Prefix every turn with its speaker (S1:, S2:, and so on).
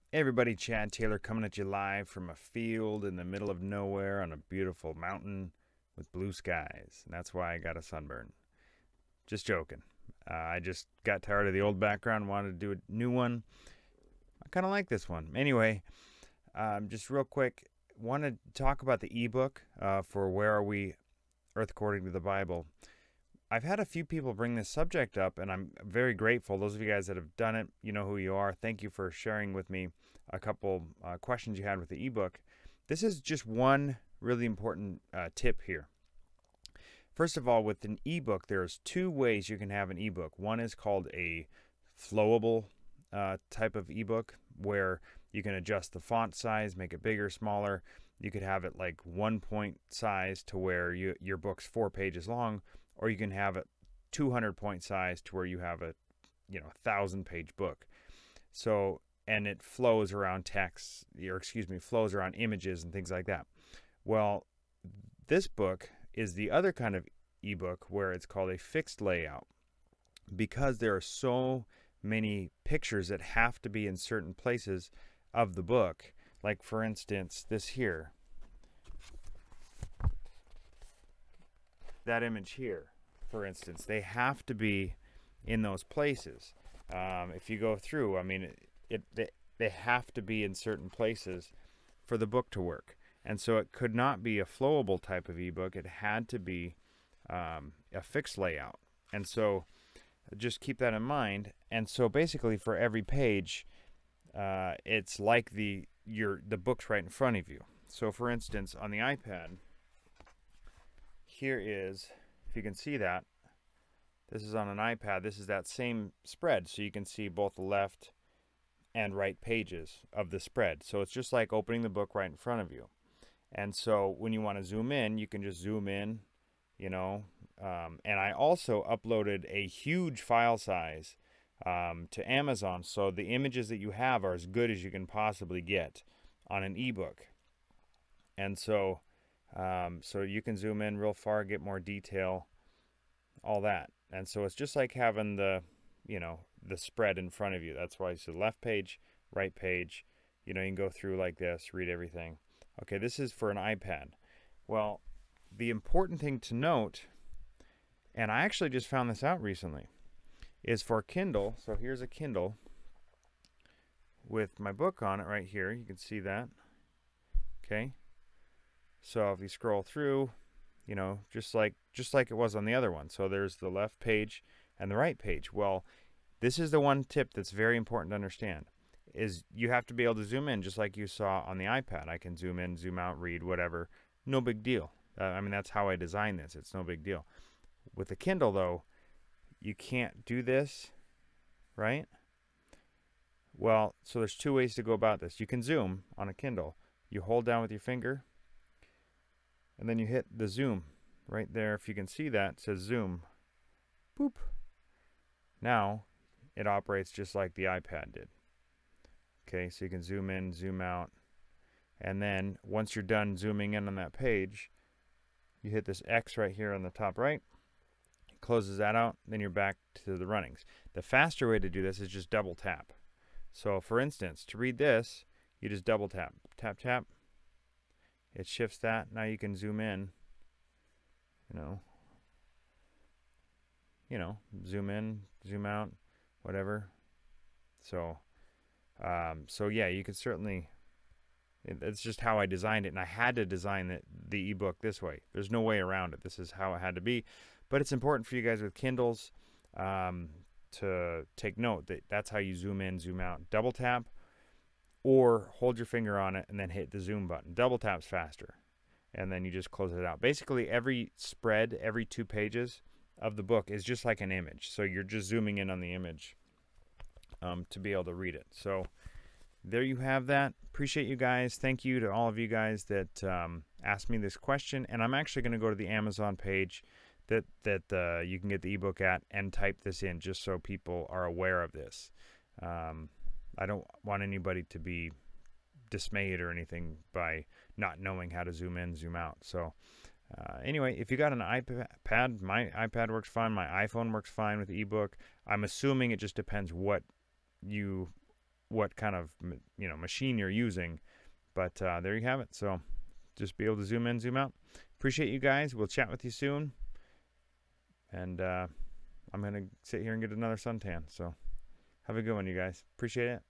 S1: Hey everybody, Chad Taylor coming at you live from a field in the middle of nowhere on a beautiful mountain with blue skies. And that's why I got a sunburn. Just joking. I just got tired of the old background, wanted to do a new one. I kind of like this one. Anyway, just real quick, want to talk about the ebook for Where Are We, Earth According to the Bible. I've had a few people bring this subject up, and I'm very grateful. Those of you guys that have done it, you know who you are. Thank you for sharing with me a couple questions you had with the ebook. This is just one really important tip here. First of all, with an ebook, there's two ways you can have an ebook. One is called a flowable type of ebook, where you can adjust the font size, make it bigger, smaller. You could have it like 1-point size to where your book's 4 pages long, or you can have it 200-point size to where you have a 1,000-page book. So, and it flows around text, flows around images and things like that. Well, this book is the other kind of ebook where it's called a fixed layout, because there are so many pictures that have to be in certain places of the book. Like, for instance, this here. That image here, for instance, they have to be in those places. If you go through, I mean, they have to be in certain places for the book to work. And so it could not be a flowable type of ebook. It had to be a fixed layout. And so just keep that in mind. And so basically for every page, it's like the book's right in front of you. So for instance, on the iPad, here is, if you can see that, this is on an iPad. This is that same spread, so you can see both the left and right pages of the spread. So it's just like opening the book right in front of you. And so when you want to zoom in, you can just zoom in, and I also uploaded a huge file size to Amazon, so the images that you have are as good as you can possibly get on an ebook. And so so you can zoom in real far, get more detail, all that. And so it's just like having the spread in front of you. That's why it's the left page, right page. You can go through like this, read everything. Okay, this is for an iPad. Well, the important thing to note, and I actually just found this out recently, is for Kindle. So here's a Kindle with my book on it right here. You can see that. Okay. So if you scroll through, just like it was on the other one. So there's the left page and the right page. Well, this is the one tip that's very important to understand, is you have to be able to zoom in just like you saw on the iPad. I can zoom in, zoom out, read, whatever. No big deal. I mean, that's how I designed this. It's no big deal. With the Kindle, though, you can't do this, right? Well, so there's two ways to go about this. You can zoom on a Kindle. You hold down with your finger, and then you hit the zoom right there. If you can see that, it says zoom. Boop. Now it operates just like the iPad did. Okay, so you can zoom in, zoom out, and then once you're done zooming in on that page, you hit this X right here on the top right. It closes that out, then you're back to the runnings. The faster way to do this is just double tap. So for instance, to read this, you just double tap. Tap, tap. It shifts that. Now you can zoom in, zoom in, zoom out, whatever. So, so yeah, you could certainly, it's just how I designed it, and I had to design the ebook this way. There's no way around it. This is how it had to be. But it's important for you guys with Kindles to take note that that's how you zoom in, zoom out. Double tap, or hold your finger on it and then hit the zoom button. Double tap's faster, and then you just close it out. Basically, every spread, every 2 pages of the book is just like an image. So you're just zooming in on the image to be able to read it. So there you have that. Appreciate you guys. Thank you to all of you guys that asked me this question. And I'm actually going to go to the Amazon page that you can get the ebook at and type this in, just so people are aware of this. I don't want anybody to be dismayed or anything by not knowing how to zoom in, zoom out. So anyway, if you got an iPad, my iPad works fine. My iPhone works fine with the ebook. I'm assuming it just depends what you what kind of machine you're using. But there you have it. So just be able to zoom in, zoom out. Appreciate you guys. We'll chat with you soon. And I'm going to sit here and get another suntan. So have a good one, you guys. Appreciate it.